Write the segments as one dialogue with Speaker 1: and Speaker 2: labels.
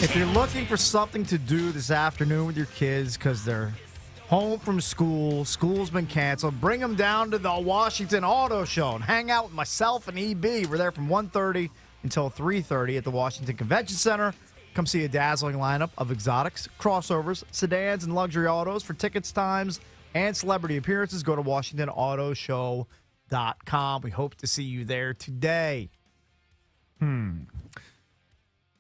Speaker 1: If you're looking for something to do this afternoon with your kids because they're home from school, school's been canceled, bring them down to the Washington Auto Show and hang out with myself and EB. We're there from 1:30 until 3:30 at the Washington Convention Center. Come see a dazzling lineup of exotics, crossovers, sedans, and luxury autos. For tickets, times, and celebrity appearances, go to WashingtonAutoShow.com. We hope to see you there today.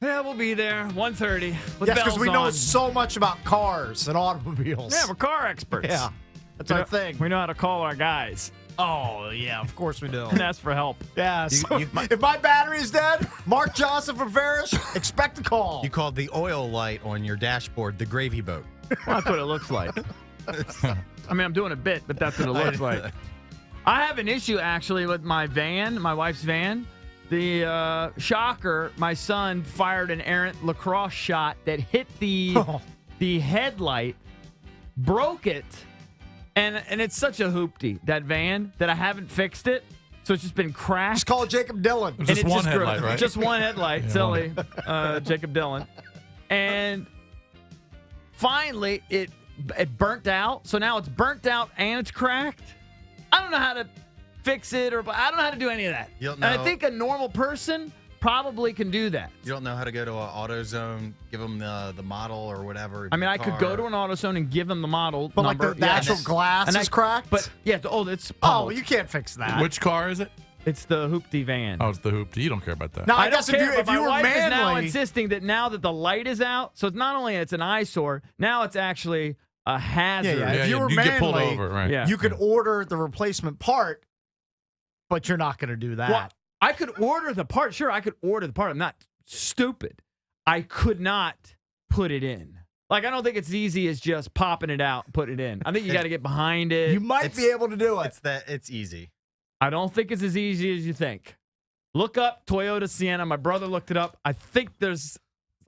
Speaker 2: Yeah, we'll be there, 1:30.
Speaker 1: Yes, because we know so much about cars and automobiles.
Speaker 2: Yeah, we're car experts.
Speaker 1: Yeah, that's our thing.
Speaker 2: We know how to call our guys
Speaker 1: Oh, yeah, of course we do.
Speaker 2: and ask for help.
Speaker 1: Yeah, so if my battery is dead, Mark Johnson from Varish, expect a call.
Speaker 3: You called the oil light on your dashboard the gravy boat.
Speaker 2: Well, that's what it looks like. I mean, I'm doing a bit, but that's what it looks like. I have an issue, actually, with my van, my wife's van. The shocker, my son fired an errant lacrosse shot that hit the headlight, broke it, and it's such a hoopty, that van, that I haven't fixed it. So it's just been crashed.
Speaker 1: Just call Jacob Dillon.
Speaker 4: Just one headlight, right?
Speaker 2: Just one headlight, silly Jacob Dillon. And finally, it burnt out. So now it's burnt out and it's cracked. I don't know how to fix it, or I don't know how to do any of that.
Speaker 3: You don't
Speaker 2: And I
Speaker 3: know-
Speaker 2: think a normal person probably can do that.
Speaker 3: You don't know how to go to an AutoZone, give them the model or whatever. of
Speaker 2: I mean,
Speaker 3: your
Speaker 2: I could go
Speaker 3: car.
Speaker 2: to an AutoZone and give them the model
Speaker 1: But like
Speaker 2: number.
Speaker 1: the actual glass is cracked?
Speaker 2: But yeah, it's
Speaker 1: Oh,
Speaker 2: pummeled.
Speaker 1: you can't fix that.
Speaker 4: Which car is it?
Speaker 2: It's the hoopty van.
Speaker 4: Oh, it's the hoopty. You don't care about that.
Speaker 1: Now, I
Speaker 2: I don't
Speaker 1: guess
Speaker 2: care,
Speaker 1: if
Speaker 2: but
Speaker 1: you
Speaker 2: my
Speaker 1: were
Speaker 2: wife is now
Speaker 1: manly,
Speaker 2: insisting that now that the light is out, so it's not only it's an eyesore, now it's actually a hazard.
Speaker 1: Yeah, if you were
Speaker 4: get pulled
Speaker 1: manly,
Speaker 4: over, right?
Speaker 2: Yeah.
Speaker 1: you could order the replacement part, but you're not going to do that.
Speaker 2: Well, I could order the part. Sure, I could order the part. I'm not stupid. I could not put it in. Like, I don't think it's as easy as just popping it out and putting it in. I think you got to get behind it.
Speaker 1: You might be able to do it.
Speaker 3: It's easy.
Speaker 2: I don't think it's as easy as you think. Look up Toyota Sienna. My brother looked it up. I think there's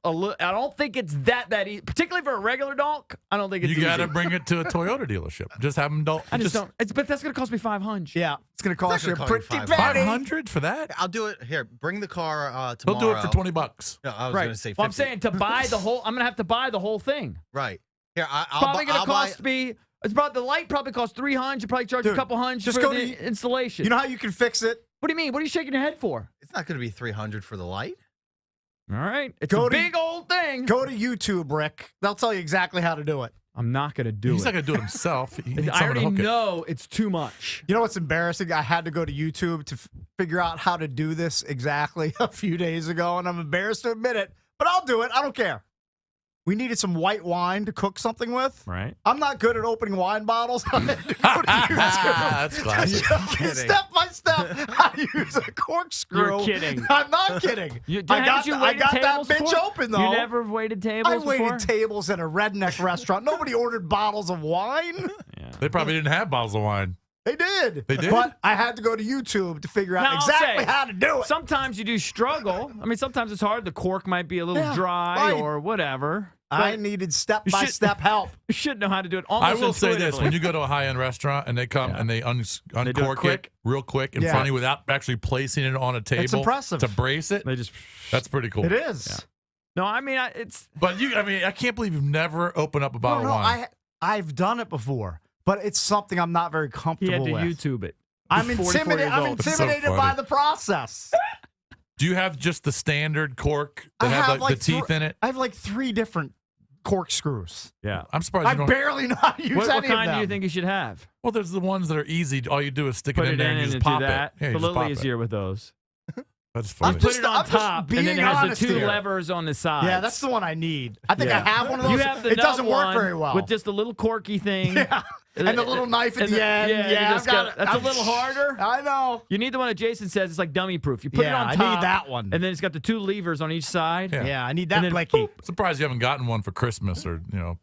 Speaker 2: I don't think it's that easy, particularly for a regular donk. I don't think it's
Speaker 4: You got to
Speaker 2: easy.
Speaker 4: bring it to a Toyota dealership. Just have them.
Speaker 2: I just don't. But that's going to cost me $500.
Speaker 1: Yeah, it's going to cost you a
Speaker 3: It's not gonna
Speaker 1: pretty
Speaker 3: cost you
Speaker 1: penny.
Speaker 4: $500 for that.
Speaker 3: I'll do it here. Bring the car
Speaker 4: They'll
Speaker 3: tomorrow.
Speaker 4: do it for $20.
Speaker 3: No, I was
Speaker 2: Right.
Speaker 3: going to say 50.
Speaker 2: Well, I'm saying to buy the whole. I'm going to have to buy the whole thing.
Speaker 3: Right. Here, I'll
Speaker 2: Probably going
Speaker 3: I'll
Speaker 2: to
Speaker 3: buy.
Speaker 2: cost me. It's about the light. Probably costs $300. Probably charge
Speaker 1: Dude,
Speaker 2: a couple hundred
Speaker 1: just
Speaker 2: for
Speaker 1: go
Speaker 2: the
Speaker 1: to-
Speaker 2: installation.
Speaker 1: You know how you can fix it?
Speaker 2: What do you mean? What are you shaking your head for?
Speaker 3: It's not going to be $300 for the light.
Speaker 2: All right, it's
Speaker 1: Go
Speaker 2: a
Speaker 1: to-
Speaker 2: big old thing.
Speaker 1: Go to YouTube, Rick. They'll tell you exactly how to do it.
Speaker 2: I'm not going to do
Speaker 4: He's
Speaker 2: it.
Speaker 4: not going to do it himself. He needs
Speaker 2: I
Speaker 4: someone to
Speaker 2: already
Speaker 4: hook it.
Speaker 2: know it's too much.
Speaker 1: You know what's embarrassing? I had to go to YouTube to figure out how to do this exactly a few days ago, and I'm embarrassed to admit it, but I'll do it. I don't care. We needed some white wine to cook something with.
Speaker 2: Right.
Speaker 1: I'm not good at opening wine bottles. I had to go to YouTube
Speaker 4: That's classic.
Speaker 1: step by step how to use a corkscrew.
Speaker 2: You're kidding.
Speaker 1: I'm not kidding. I got that
Speaker 2: tables
Speaker 1: bitch
Speaker 2: before?
Speaker 1: open, though.
Speaker 2: You never waited tables
Speaker 1: I waited
Speaker 2: before?
Speaker 1: tables at a redneck restaurant. Nobody ordered bottles of wine.
Speaker 2: Yeah.
Speaker 4: They probably didn't have bottles of wine.
Speaker 1: They did.
Speaker 4: They did?
Speaker 1: But I had to go to YouTube to figure out
Speaker 2: Now, I'll
Speaker 1: exactly
Speaker 2: say,
Speaker 1: how to do it.
Speaker 2: Sometimes you do struggle. I mean, sometimes it's hard. The cork might be a little
Speaker 1: Yeah,
Speaker 2: dry
Speaker 1: right.
Speaker 2: or whatever.
Speaker 1: I
Speaker 2: But
Speaker 1: needed step-by-step help.
Speaker 2: you should know how to do it
Speaker 4: I
Speaker 2: almost
Speaker 4: will say this:
Speaker 2: intuitively.
Speaker 4: when you go to a high-end restaurant and they come and they
Speaker 2: do it
Speaker 4: uncork it
Speaker 2: quick.
Speaker 4: real quick in
Speaker 1: Yeah.
Speaker 4: front of you without actually placing it on a table
Speaker 1: impressive.
Speaker 4: to brace it,
Speaker 2: They just.
Speaker 4: that's pretty cool.
Speaker 1: It is.
Speaker 2: No, I mean, it's.
Speaker 4: But I can't believe you've never opened up a bottle
Speaker 1: No,
Speaker 4: of wine.
Speaker 1: I've done it before, but it's something I'm not very
Speaker 2: He
Speaker 1: comfortable
Speaker 2: had to
Speaker 1: with.
Speaker 2: YouTube it.
Speaker 1: I'm
Speaker 2: He's 44
Speaker 1: intimidated.
Speaker 2: years
Speaker 1: I'm
Speaker 2: old.
Speaker 4: That's so
Speaker 1: intimidated by
Speaker 4: funny.
Speaker 1: the process.
Speaker 4: Do you have just the standard cork
Speaker 1: I
Speaker 4: that have
Speaker 1: have
Speaker 4: like the teeth in it?
Speaker 1: I have like 3 different corkscrews.
Speaker 2: Yeah.
Speaker 4: I'm surprised
Speaker 1: I
Speaker 4: you don't.
Speaker 1: barely know how to use
Speaker 2: What
Speaker 1: any
Speaker 2: kind
Speaker 1: of
Speaker 2: do you
Speaker 1: them.
Speaker 2: think you should have?
Speaker 4: Well, there's the ones that are easy. All you do is stick
Speaker 2: Put
Speaker 4: it in there and you
Speaker 2: and
Speaker 4: just
Speaker 2: do
Speaker 4: pop
Speaker 2: that.
Speaker 4: it. Yeah,
Speaker 2: It's
Speaker 4: you
Speaker 2: a
Speaker 4: just
Speaker 2: little
Speaker 4: pop
Speaker 2: easier
Speaker 4: it.
Speaker 2: with those.
Speaker 4: That's funny.
Speaker 2: Put it on
Speaker 1: I'm just
Speaker 2: top, and then
Speaker 1: being
Speaker 2: it has
Speaker 1: honest
Speaker 2: the 2
Speaker 1: here.
Speaker 2: levers on the sides.
Speaker 1: Yeah, that's the one I need. I think I
Speaker 2: Yeah.
Speaker 1: have one of those.
Speaker 2: You have the
Speaker 1: it doesn't
Speaker 2: nub
Speaker 1: work
Speaker 2: one
Speaker 1: very well.
Speaker 2: with just a little corky thing.
Speaker 1: Yeah. And the little knife at
Speaker 2: And
Speaker 1: the end.
Speaker 2: Yeah,
Speaker 1: Yeah,
Speaker 2: you just
Speaker 1: I've got
Speaker 2: got-
Speaker 1: it.
Speaker 2: that's a
Speaker 1: I'm-
Speaker 2: little harder.
Speaker 1: I know.
Speaker 2: You need the one that Jason says it's like dummy proof. You put it
Speaker 1: Yeah,
Speaker 2: on
Speaker 1: I
Speaker 2: top.
Speaker 1: need that one.
Speaker 2: And then it's got the 2 levers on each side.
Speaker 4: Yeah.
Speaker 1: Yeah, I need
Speaker 2: And
Speaker 1: that,
Speaker 2: then
Speaker 1: Blakey.
Speaker 4: Surprised you haven't gotten one for Christmas or
Speaker 1: I have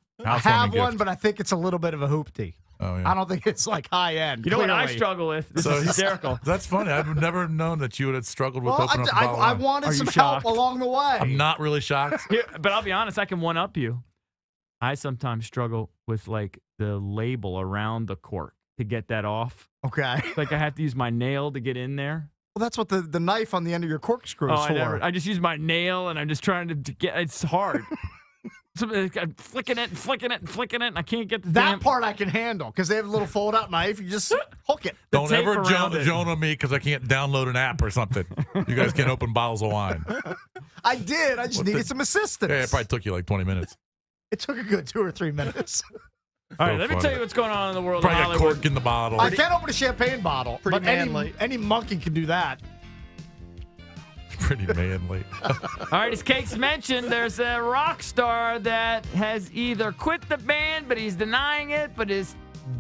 Speaker 4: housewarming
Speaker 1: one,
Speaker 4: gift.
Speaker 1: but I think it's a little bit of a hoopty.
Speaker 4: Oh yeah.
Speaker 1: I don't think it's like high end.
Speaker 2: You know what I
Speaker 1: clearly.
Speaker 2: struggle with? This
Speaker 4: So
Speaker 2: is
Speaker 4: he's-
Speaker 2: hysterical.
Speaker 4: That's funny. I've never known that you would have struggled with
Speaker 1: Well,
Speaker 4: opening up a bottle of
Speaker 1: I
Speaker 4: wine.
Speaker 1: wanted
Speaker 2: Are
Speaker 1: some
Speaker 2: you
Speaker 1: help
Speaker 2: shocked?
Speaker 1: along the way.
Speaker 4: I'm not really shocked.
Speaker 2: Here, but I'll be honest, I can one up you. I sometimes struggle with like the label around the cork to get that off.
Speaker 1: Okay.
Speaker 2: Like I have to use my nail to get in there.
Speaker 1: Well, that's what the knife on the end of your corkscrew is for.
Speaker 2: I just use my nail, and I'm just trying to get. It's hard. So I'm flicking it, and I can't get the
Speaker 1: That
Speaker 2: damn.
Speaker 1: part I can handle because they have a little fold-out knife. You just hook it.
Speaker 4: Don't
Speaker 2: tape
Speaker 4: ever
Speaker 2: around it.
Speaker 4: Joan on me because I can't download an app or something. You guys can't open bottles of wine.
Speaker 1: I did. I just needed some assistance.
Speaker 4: Yeah, it probably took you like 20 minutes.
Speaker 1: It took a good 2 or 3 minutes.
Speaker 2: All right,
Speaker 4: So
Speaker 2: let me
Speaker 4: funny.
Speaker 2: tell you what's going on in the world
Speaker 4: Probably
Speaker 2: of
Speaker 4: got
Speaker 2: Hollywood.
Speaker 4: cork in the bottle.
Speaker 1: I can't open a champagne bottle,
Speaker 3: Pretty
Speaker 1: but
Speaker 3: manly.
Speaker 1: any monkey can do that.
Speaker 4: Pretty manly.
Speaker 2: All right, as Cakes mentioned, there's a rock star that has either quit the band, but he's denying it, but his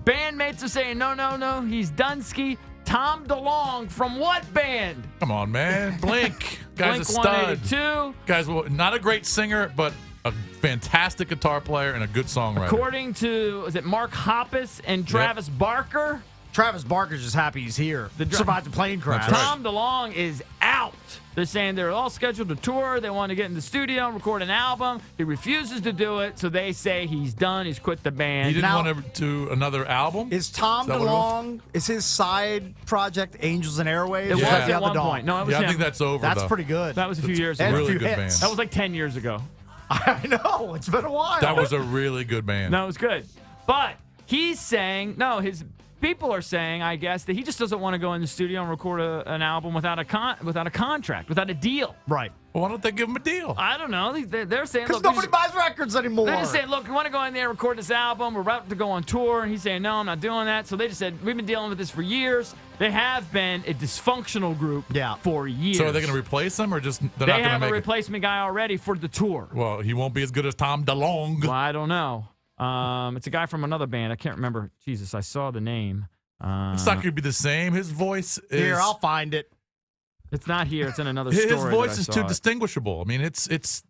Speaker 2: bandmates are saying, no, he's Dunsky. Tom DeLonge from what band?
Speaker 4: Come on, man. Blink. Guy's a stud.
Speaker 2: Blink-182.
Speaker 4: Guy's not a great singer, but a fantastic guitar player and a good songwriter.
Speaker 2: According to, is it Mark Hoppus and Travis Barker?
Speaker 1: Travis Barker's just happy he's here.
Speaker 2: The dr-
Speaker 1: Survived the plane crash.
Speaker 4: That's right.
Speaker 2: Tom DeLonge is out. They're saying they're all scheduled to tour. They want to get in the studio and record an album. He refuses to do it, so they say he's done. He's quit the band.
Speaker 4: He didn't
Speaker 1: Now-
Speaker 4: want to do another album?
Speaker 1: Is Tom
Speaker 4: Is that what it was?
Speaker 1: DeLonge, is his side project Angels and Airwaves?
Speaker 2: It was
Speaker 4: Yeah.
Speaker 2: at
Speaker 1: The other
Speaker 2: one
Speaker 1: dog?
Speaker 2: point. No, it was
Speaker 4: Yeah, I
Speaker 2: him.
Speaker 4: think that's over,
Speaker 1: That's
Speaker 4: though.
Speaker 1: pretty good.
Speaker 2: That was a few years
Speaker 1: And
Speaker 2: ago.
Speaker 1: a
Speaker 4: Really
Speaker 1: few
Speaker 4: good
Speaker 1: hits.
Speaker 4: band.
Speaker 2: That was like 10 years ago.
Speaker 1: I know. It's been a while.
Speaker 4: That was a really good band.
Speaker 2: No, it was good. But he's saying, no, his people are saying, I guess, that he just doesn't want to go in the studio and record an album without a contract, without a deal.
Speaker 1: right.
Speaker 4: Well, why don't they give him a deal?
Speaker 2: I don't know. They're saying,
Speaker 1: Because
Speaker 2: look, we
Speaker 1: nobody
Speaker 2: just-
Speaker 1: buys records anymore.
Speaker 2: they're just saying, look, we want to go in there and record this album. We're about to go on tour. And he's saying, no, I'm not doing that. So they just said, we've been dealing with this for years. They have been a dysfunctional group for years.
Speaker 4: So are they going to replace him or just they're
Speaker 2: They
Speaker 4: not going to
Speaker 2: have a
Speaker 4: make it?
Speaker 2: replacement guy already for the tour.
Speaker 4: Well, he won't be as good as Tom DeLonge.
Speaker 2: Well, I don't know. It's a guy from another band. I can't remember. Jesus, I saw the name.
Speaker 4: It's not going to be the same. His voice is
Speaker 1: Here, I'll find it.
Speaker 2: It's not here. It's in another story.
Speaker 4: his voice
Speaker 2: that I
Speaker 4: is
Speaker 2: saw
Speaker 4: too
Speaker 2: it.
Speaker 4: distinguishable. I mean, it's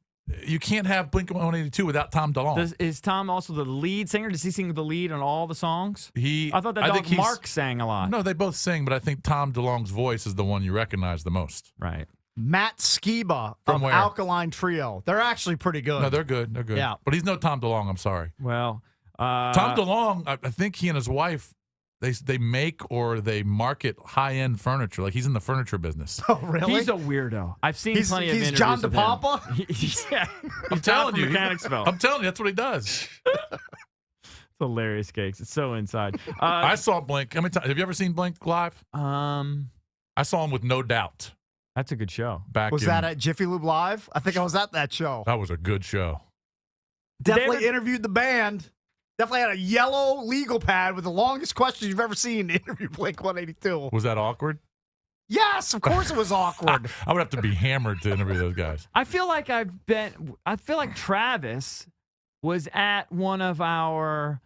Speaker 4: you can't have Blink-182 without Tom DeLonge.
Speaker 2: Is Tom also the lead singer? Does he sing the lead on all the songs? I thought that
Speaker 4: think
Speaker 2: dog
Speaker 4: he's-
Speaker 2: Mark sang a lot.
Speaker 4: No, they both sing, but I think Tom DeLonge's voice is the one you recognize the most.
Speaker 2: Right.
Speaker 1: Matt Skiba
Speaker 4: From
Speaker 1: of
Speaker 4: where?
Speaker 1: Alkaline Trio. They're actually pretty good.
Speaker 4: No, they're good. They're good.
Speaker 1: Yeah.
Speaker 4: But he's no Tom DeLonge. I'm sorry.
Speaker 2: Well,
Speaker 4: Tom DeLonge, I think he and his wife, they make or they market high-end furniture. Like he's in the furniture business.
Speaker 1: Oh, really?
Speaker 2: he's a weirdo. I've seen
Speaker 1: He's-
Speaker 2: plenty of
Speaker 1: he's
Speaker 2: interviews
Speaker 1: John
Speaker 2: with him.
Speaker 1: DePapa?
Speaker 2: Yeah.
Speaker 4: I'm telling you.
Speaker 2: Mechanicsville.
Speaker 4: I'm telling you, that's what he does.
Speaker 2: It's hilarious, Cakes. It's so inside.
Speaker 4: I saw Blink. How many times? Have you ever seen Blink live? I saw him with No Doubt
Speaker 2: That's a good show.
Speaker 4: back
Speaker 1: Was
Speaker 4: in.
Speaker 1: that at Jiffy Lube Live? I think I was at that show.
Speaker 4: That was a good show.
Speaker 1: Definitely interviewed the band. Definitely had a yellow legal pad with the longest questions you've ever seen to interview Blink-182.
Speaker 4: Was that awkward?
Speaker 1: Yes, of course it was awkward.
Speaker 4: I would have to be hammered to interview those guys.
Speaker 2: I feel like Travis was at one of our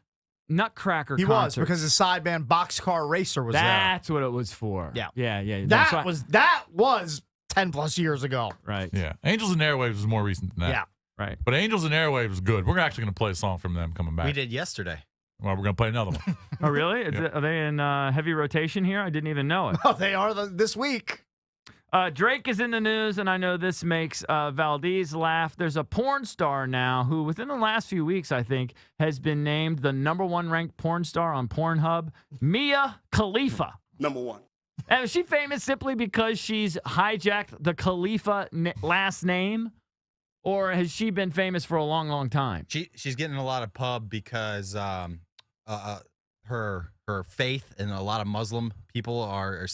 Speaker 2: Nutcracker
Speaker 1: He
Speaker 2: concerts.
Speaker 1: was, because his side band Boxcar Racer was there.
Speaker 2: That's what it was for.
Speaker 1: Yeah.
Speaker 2: Yeah.
Speaker 1: That was 10 plus years ago.
Speaker 2: right.
Speaker 4: Yeah. Angels and Airwaves was more recent than that.
Speaker 1: Yeah.
Speaker 2: Right.
Speaker 4: But Angels and Airwaves was good. We're actually going to play a song from them coming back.
Speaker 3: We did yesterday.
Speaker 4: Well, we're going to play another one.
Speaker 2: Oh, really?
Speaker 4: Yeah.
Speaker 2: Are they in heavy rotation here? I didn't even know it.
Speaker 1: Oh, they are this week.
Speaker 2: Drake is in the news, and I know this makes Valdez laugh. There's a porn star now who, within the last few weeks, I think, has been named the #1 ranked porn star on Pornhub, Mia Khalifa.
Speaker 5: #1.
Speaker 2: And is she famous simply because she's hijacked the Khalifa last name? Or has she been famous for a long, long time?
Speaker 3: She's getting a lot of pub because her faith and a lot of Muslim people are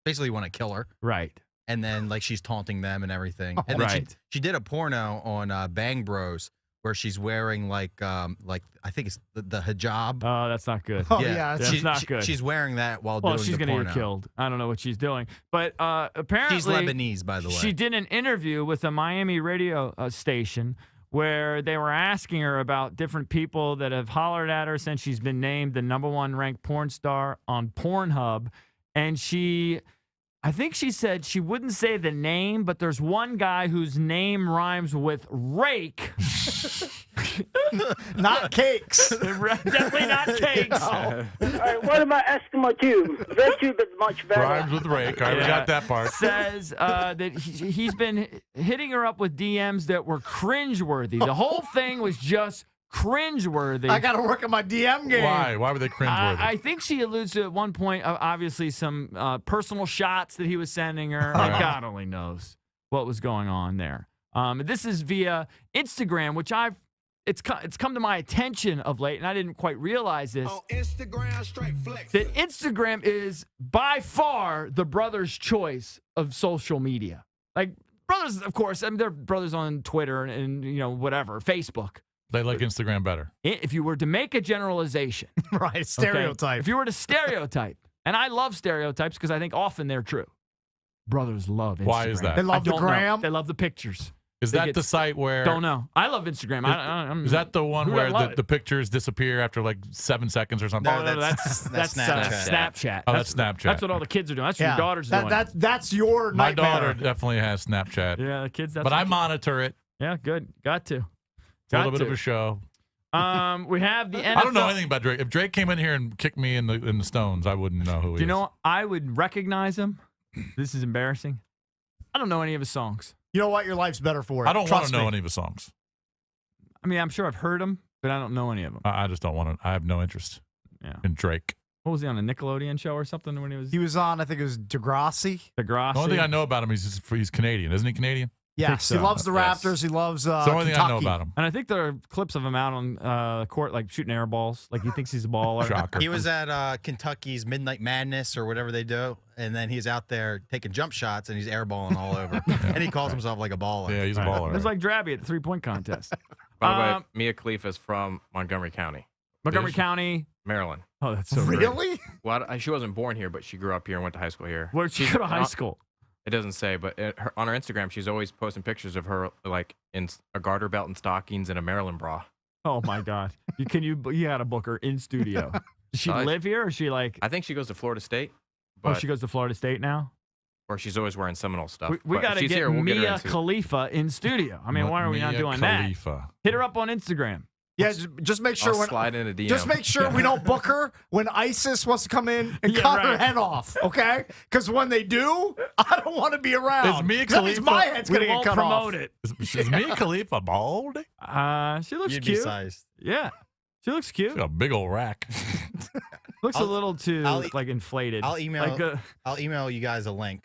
Speaker 3: basically want to kill her.
Speaker 2: Right.
Speaker 3: And then like she's taunting them and everything. And then
Speaker 2: right.
Speaker 3: she did a porno on Bang Bros where she's wearing like I think it's the hijab.
Speaker 2: Oh, that's not good.
Speaker 1: Oh, yeah.
Speaker 2: That's not good.
Speaker 3: She's wearing that while
Speaker 2: Well,
Speaker 3: doing
Speaker 2: she's
Speaker 3: the
Speaker 2: going to
Speaker 3: porno.
Speaker 2: get killed. I don't know what she's doing. But apparently...
Speaker 3: She's Lebanese, by the way.
Speaker 2: She did an interview with a Miami radio station where they were asking her about different people that have hollered at her since she's been named the #1 ranked porn star on Pornhub. And I think she said she wouldn't say the name, but there's one guy whose name rhymes with rake.
Speaker 1: Not cakes.
Speaker 2: Definitely not cakes.
Speaker 5: All right, what about Eskimo tube? Their tube is much better.
Speaker 4: Rhymes with rake. All right, we got that part.
Speaker 2: Says that he's been hitting her up with DMs that were cringeworthy. The whole thing was just cringeworthy.
Speaker 1: I got to work on my DM game.
Speaker 4: Why? Why were they cringeworthy?
Speaker 2: I think she alludes to at one point, obviously, some personal shots that he was sending her. Like, God only knows what was going on there. This is via Instagram, which it's come to my attention of late, and I didn't quite realize this.
Speaker 6: Instagram, straight flex.
Speaker 2: That Instagram is by far the brothers' choice of social media. Like, brothers, of course, I mean, they're brothers on Twitter and whatever, Facebook.
Speaker 4: They like Instagram better.
Speaker 2: If you were to make a generalization,
Speaker 1: Right, stereotype.
Speaker 2: if you were to stereotype, and I love stereotypes because I think often they're true. Brothers love Instagram.
Speaker 4: Why is that?
Speaker 1: They love
Speaker 2: I
Speaker 1: the
Speaker 2: don't know.
Speaker 1: gram.
Speaker 2: They love the pictures.
Speaker 4: Is that the site where?
Speaker 2: Don't know. I love Instagram. I'm
Speaker 4: Is that the one
Speaker 2: who
Speaker 4: where
Speaker 2: doesn't love
Speaker 4: the pictures disappear after like 7 seconds or something?
Speaker 3: No,
Speaker 2: that's
Speaker 3: Snapchat.
Speaker 2: Snapchat.
Speaker 4: Oh, that's Snapchat.
Speaker 2: That's what all the kids are doing. That's what your daughter's doing.
Speaker 1: That's your
Speaker 4: My
Speaker 1: nightmare.
Speaker 4: daughter definitely has Snapchat.
Speaker 2: Yeah, the kids. That's
Speaker 4: But
Speaker 2: what
Speaker 4: I monitor it.
Speaker 2: Yeah, good. Got to.
Speaker 4: It's a little bit of a show.
Speaker 2: We have the NFL.
Speaker 4: I don't know anything about Drake. If Drake came in here and kicked me in the stones, I wouldn't know who he is.
Speaker 2: Do you know, I would recognize him. This is embarrassing. I don't know any of his songs.
Speaker 1: You know what? Your life's better for it.
Speaker 4: I don't want
Speaker 1: Trust
Speaker 4: to know
Speaker 1: me.
Speaker 4: any of his songs.
Speaker 2: I mean, I'm sure I've heard them, but I don't know any of them.
Speaker 4: I just don't want to. I have no interest in Drake.
Speaker 2: What was he on, a Nickelodeon show or something when he was
Speaker 1: He was on, I think it was Degrassi.
Speaker 2: Degrassi?
Speaker 4: The only thing I know about him is he's Canadian. Isn't he Canadian?
Speaker 1: Yes,
Speaker 2: so.
Speaker 1: he loves the
Speaker 6: Yes.
Speaker 1: Raptors. He loves
Speaker 4: It's the only thing I know
Speaker 1: Kentucky.
Speaker 4: about him.
Speaker 2: And I think there are clips of him out on the court, like shooting air balls. Like he thinks he's a baller.
Speaker 4: Shocker.
Speaker 3: He was at Kentucky's Midnight Madness or whatever they do, and then he's out there taking jump shots and he's airballing all over. And he calls himself like a baller.
Speaker 4: Yeah, he's a baller.
Speaker 2: It was like Drabby at the 3-point contest.
Speaker 6: By the
Speaker 2: Um,
Speaker 6: way, Mia Khalifa is from Montgomery County,
Speaker 2: Montgomery
Speaker 4: Is-
Speaker 2: County.
Speaker 6: Maryland.
Speaker 2: Oh, that's so great.
Speaker 1: Really?
Speaker 6: Well, she wasn't born here, but she grew up here and went to high school here.
Speaker 2: Where'd she
Speaker 6: She's
Speaker 2: go to high
Speaker 6: not-
Speaker 2: school?
Speaker 6: It doesn't say, but on her Instagram, she's always posting pictures of her like in a garter belt and stockings and a Maryland bra.
Speaker 2: Oh my God! You got to book her in studio. Does she
Speaker 6: Nice.
Speaker 2: live here, or is she like?
Speaker 6: I think she goes to Florida State,
Speaker 2: Oh,
Speaker 6: but,
Speaker 2: she goes to Florida State now.
Speaker 6: or she's always wearing Seminole stuff.
Speaker 2: We
Speaker 6: But
Speaker 2: got
Speaker 6: if
Speaker 2: to
Speaker 6: she's
Speaker 2: get
Speaker 6: here, we'll get her
Speaker 2: Mia
Speaker 6: into-
Speaker 2: Khalifa in studio. I mean, why are we not
Speaker 4: Mia
Speaker 2: doing
Speaker 4: Khalifa.
Speaker 2: that? Hit her up on Instagram.
Speaker 1: Yeah, just make sure
Speaker 6: I'll
Speaker 1: when
Speaker 6: slide in a DM.
Speaker 1: just make sure we don't book her when ISIS wants to come in and
Speaker 2: Yeah,
Speaker 1: cut her
Speaker 2: right.
Speaker 1: head off. Okay? Because when they do, I don't want to be around.
Speaker 4: Is Mia
Speaker 1: 'Cause that means
Speaker 4: Khalifa-
Speaker 1: my head's
Speaker 2: We
Speaker 1: gonna get
Speaker 2: won't
Speaker 1: cut
Speaker 2: promote
Speaker 1: off.
Speaker 2: it.
Speaker 4: Is Mia Khalifa bald?
Speaker 2: She looks
Speaker 3: You'd be
Speaker 2: cute.
Speaker 3: sized.
Speaker 2: Yeah, she looks cute.
Speaker 4: She's got a big old rack.
Speaker 2: Looks a
Speaker 3: I'll-
Speaker 2: little too
Speaker 3: I'll-
Speaker 2: like inflated.
Speaker 3: I'll email.
Speaker 2: Like
Speaker 3: I'll email you guys a link.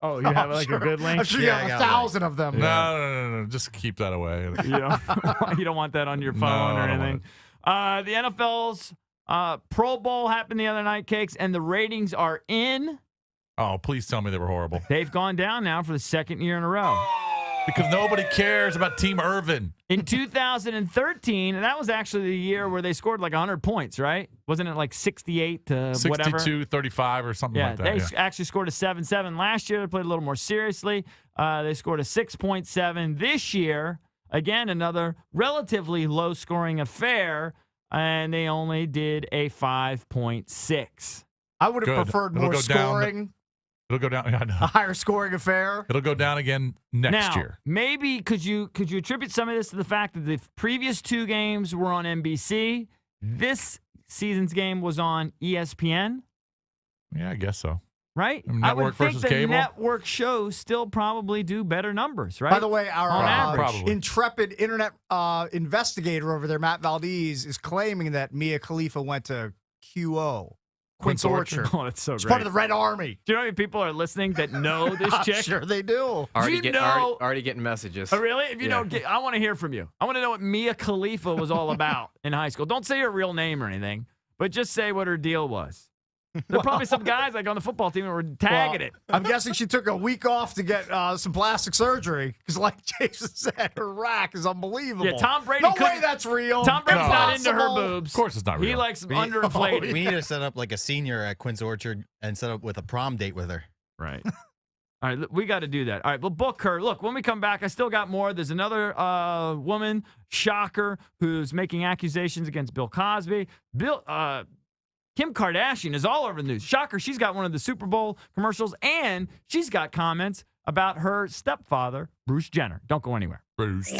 Speaker 2: oh, you have
Speaker 1: I'm
Speaker 2: like
Speaker 1: sure-
Speaker 2: a good
Speaker 1: I'm
Speaker 2: link.
Speaker 1: sure
Speaker 3: Yeah,
Speaker 1: you
Speaker 3: I
Speaker 1: have
Speaker 3: got a
Speaker 1: 1,000 of them.
Speaker 4: No. Just keep that away.
Speaker 2: You don't want that on your
Speaker 4: No,
Speaker 2: phone or
Speaker 4: I don't
Speaker 2: anything. The NFL's Pro Bowl happened the other night, Cakes, and the ratings are in.
Speaker 4: Oh, please tell me they were horrible.
Speaker 2: They've gone down now for the second year in a row.
Speaker 4: Because nobody cares about Team Irvin.
Speaker 2: In 2013, and that was actually the year where they scored like 100 points, right? Wasn't it like 68 to whatever?
Speaker 4: 62-35 or something
Speaker 2: Yeah,
Speaker 4: like that.
Speaker 2: they
Speaker 4: Yeah.
Speaker 2: actually scored a 7-7 last year. They played a little more seriously. They scored a 6.7 this year. Again, another relatively low-scoring affair, and they only did a 5.6.
Speaker 1: I would have
Speaker 4: Good.
Speaker 1: preferred
Speaker 4: It'll
Speaker 1: more
Speaker 4: go down.
Speaker 1: scoring,
Speaker 4: It'll go down. I know.
Speaker 1: a higher scoring affair.
Speaker 4: It'll go down again next
Speaker 2: now,
Speaker 4: year.
Speaker 2: maybe could you attribute some of this to the fact that the previous two games were on NBC? This season's game was on ESPN,
Speaker 4: Yeah, I guess so.
Speaker 2: right? I
Speaker 4: Network
Speaker 2: would think
Speaker 4: versus
Speaker 2: the
Speaker 4: cable?
Speaker 2: network shows still probably do better numbers, right?
Speaker 1: By the way, our
Speaker 2: On average.
Speaker 4: Probably.
Speaker 1: intrepid internet investigator over there, Matt Valdez, is claiming that Mia Khalifa went to QO, Quince Orchard.
Speaker 2: Oh, that's so
Speaker 1: It's
Speaker 2: great.
Speaker 1: part of the Red Army.
Speaker 2: Do you know how many people are listening that know this
Speaker 1: I'm
Speaker 2: chick?
Speaker 1: sure they do.
Speaker 6: Already,
Speaker 2: you
Speaker 6: get,
Speaker 2: know-
Speaker 6: already getting messages.
Speaker 2: Oh, really? If you
Speaker 6: Yeah.
Speaker 2: don't I want to hear from you. I want to know what Mia Khalifa was all about in high school. Don't say her real name or anything, but just say what her deal was. There are probably some guys like on the football team who were tagging
Speaker 1: Well,
Speaker 2: it.
Speaker 1: I'm guessing she took a week off to get some plastic surgery because, like Jason said, her rack is unbelievable.
Speaker 2: Yeah, Tom Brady
Speaker 1: No way
Speaker 2: couldn't-
Speaker 1: that's real.
Speaker 2: Tom Brady's not into her
Speaker 1: Impossible.
Speaker 2: boobs.
Speaker 4: Of course it's not real.
Speaker 2: He likes them
Speaker 3: We-
Speaker 2: underinflated.
Speaker 3: We need to set up like a senior at Quince Orchard and set up with a prom date with her.
Speaker 2: Right. All right, we got to do that. All right, we'll book her. Look, when we come back, I still got more. There's another woman, shocker, who's making accusations against Bill Cosby. Kim Kardashian is all over the news. Shocker, she's got one of the Super Bowl commercials, and she's got comments about her stepfather, Bruce Jenner. Don't go anywhere.
Speaker 4: Bruce.